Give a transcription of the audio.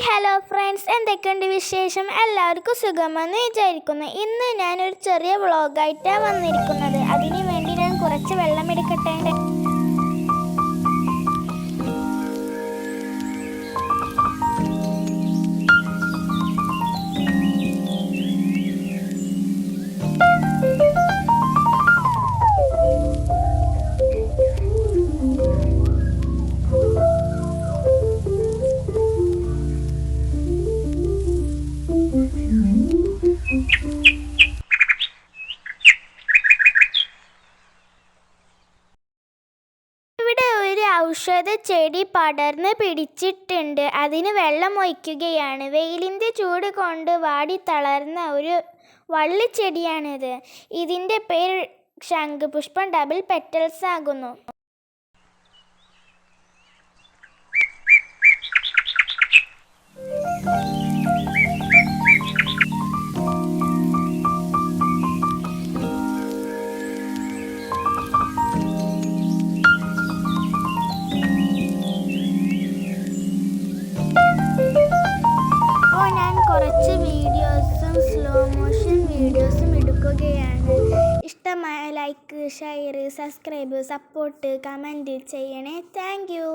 Hello friends, എന്തൊക്കെയുണ്ട് വിശേഷം? എല്ലാവർക്കും സുഖമെന്ന് വിചാരിക്കുന്നു. ഇന്ന് ഞാനൊരു ചെറിയ വ്ളോഗായിട്ടാണ് വന്നിരിക്കുന്നത്. അതിനു വേണ്ടി ഞാൻ കുറച്ച് വെള്ളം എടുക്കട്ടെ. ഇവിടെ ഒരു ഔഷധ ചെടി പടർന്ന് പിടിച്ചിട്ടുണ്ട്. അതിന് വെള്ളം ഒഴിക്കുകയാണ്. വെയിലിൻ്റെ ചൂട് കൊണ്ട് വാടി തളർന്ന ഒരു വള്ളിച്ചെടിയാണിത്. ഇതിൻ്റെ പേര് ശംഖുപുഷ്പം ഡബിൾ പെറ്റൽസ് ആകുന്നു. ഞാൻ കുറച്ച് വീഡിയോസും സ്ലോ മോഷൻ വീഡിയോസും എടുക്കുകയാണ്. ഇഷ്ടമായ like, share, subscribe, support, comment ചെയ്യണേ. Thank U.